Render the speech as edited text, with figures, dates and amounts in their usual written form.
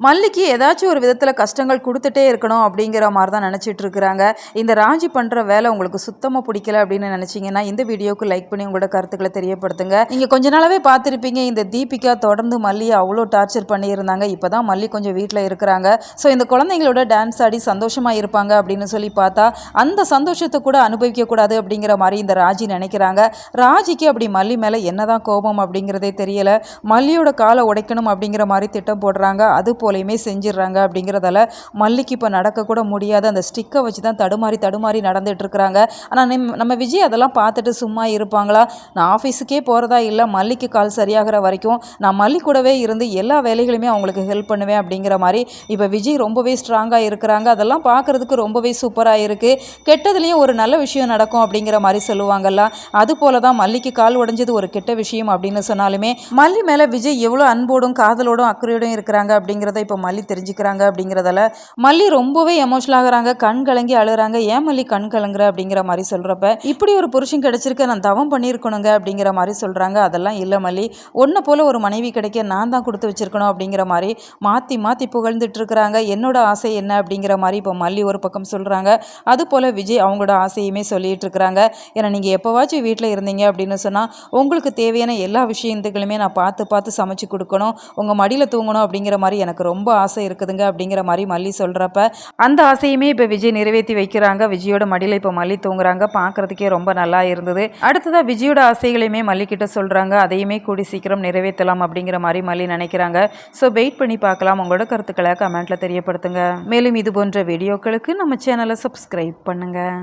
மல்லிக்கு ஏதாச்சும் ஒரு விதத்தில் கஷ்டங்கள் கொடுத்துட்டே இருக்கணும் அப்படிங்கிற மாதிரி தான் நினச்சிட்டு இருக்கிறாங்க. இந்த ராஜி பண்ணுற வேலை உங்களுக்கு சுத்தமாக பிடிக்கல அப்படின்னு நினச்சிங்கன்னா இந்த வீடியோவுக்கு லைக் பண்ணி உங்களோட கருத்துக்களை தெரியப்படுத்துங்க. நீங்கள் கொஞ்ச நாளாவே பார்த்துருப்பீங்க, இந்த தீபிகா தொடர்ந்து மல்லியை அவ்வளோ டார்ச்சர் பண்ணியிருந்தாங்க. இப்போ தான் மல்லி கொஞ்சம் வீட்டில் இருக்கிறாங்க. ஸோ இந்த குழந்தைங்களோட டான்ஸ் ஆடி சந்தோஷமாக இருப்பாங்க அப்படின்னு சொல்லி பார்த்தா அந்த சந்தோஷத்தை கூட அனுபவிக்கக்கூடாது அப்படிங்கிற மாதிரி இந்த ராஜி நினைக்கிறாங்க. ராஜிக்கு அப்படி மல்லி மேலே என்னதான் கோபம் அப்படிங்கிறதே தெரியல. மல்லியோட காலை உடைக்கணும் அப்படிங்கிற மாதிரி திட்டம் போடுறாங்க. அது போலையுமே செஞ்சிடறாங்க. அப்படிங்கிறதால மல்லிக்கு இப்போ நடக்கக்கூட முடியாது. அந்த ஸ்டிக்கை வச்சு தான் தடுமாறி நடந்துட்டு இருக்கிறாங்க. ஆனால் நம்ம விஜய் அதெல்லாம் பார்த்துட்டு சும்மா இருப்பாங்களா? நான் ஆஃபீஸுக்கே போகிறதா இல்லை, மல்லிக்கு கால் சரியாகிற வரைக்கும் நான் மல்லி கூடவே இருந்து எல்லா வேலைகளுமே அவங்களுக்கு ஹெல்ப் பண்ணுவேன் அப்படிங்கிற மாதிரி இப்போ விஜய் ரொம்பவே ஸ்ட்ராங்காக இருக்கிறாங்க. அதெல்லாம் பார்க்குறதுக்கு ரொம்பவே சூப்பராக இருக்குது. கெட்டதுலேயும் ஒரு நல்ல விஷயம் நடக்கும் அப்படிங்கிற மாதிரி சொல்லுவாங்கல்ல, அது போல தான் மல்லிக்கு கால் உடைஞ்சது ஒரு கெட்ட விஷயம் அப்படின்னு சொன்னாலுமே மல்லி மேலே விஜய் எவ்வளோ அன்போடும் காதலோடும் அக்கறையோடும் இருக்கிறாங்க அப்படிங்கிறத இப்போ மல்லி தெரிஞ்சுக்கிறாங்க. அப்படிங்கிறதால மல்லி ரொம்பவே எமோஷனல் ஆகுறாங்க, கண் கலங்கி அழுறாங்க. ஏன் மல்லி கண் கலங்குற அப்படிங்கிற மாதிரி சொல்கிறப்ப இப்படி ஒரு புருஷன் கிடைச்சிருக்க நான் தவம் பண்ணியிருக்கணுங்க அப்படிங்கிற மாதிரி சொல்கிறாங்க. அதெல்லாம் இல்லை மல்லி, ஒன்றை போல் ஒரு மனைவி கிடைக்க நான் தான் கொடுத்து வச்சிருக்கணும் அப்படிங்கிற மாதிரி மாற்றி புகழ்ந்துட்டு இருக்கிறாங்க. என்னோட ஆசை என்ன அப்படிங்கிற மாதிரி இப்போ மல்லி ஒரு பக்கம் சொல்கிறாங்க. அது போல் விஜய் அவங்களோட ஆசையுமே சொல்லிட்டு இருக்கிறாங்க. ஏன்னா நீங்கள் எப்போவாச்சும் வீட்டில் இருந்தீங்க அப்படின்னு சொன்னால் உங்களுக்கு தேவையான எல்லா விஷயத்துகளுமே நான் பார்த்து சமைச்சு கொடுக்கணும், உங்கள் மடியில் தூங்கணும் அப்படிங்கிற மாதிரி எனக்கு ரொம்ப ஆசை இருக்குதுங்க அப்படிங்கிற மாதிரி மல்லி சொல்கிறப்ப அந்த ஆசையுமே இப்போ விஜய் நிறைவேற்றி வைக்கிறாங்க. விஜயோட மடியில் இப்போ மல்லி தூங்குறாங்க. பார்க்குறதுக்கே ரொம்ப நல்லா இருந்தது. அடுத்ததாக விஜயோட ஆசைகளையுமே மல்லிக்கிட்ட சொல்கிறாங்க. அதையுமே கூடி சீக்கிரம் நிறைவேற்றலாம் அப்படிங்கிற மாதிரி மல்லி நினைக்கிறாங்க. ஸோ வெயிட் பண்ணி பார்க்கலாம். உங்களோட கருத்துக்களை கமெண்ட்டில் தெரியப்படுத்துங்க. மேலும் இது போன்ற வீடியோக்களுக்கு நம்ம சேனலை சப்ஸ்கிரைப் பண்ணுங்கள்.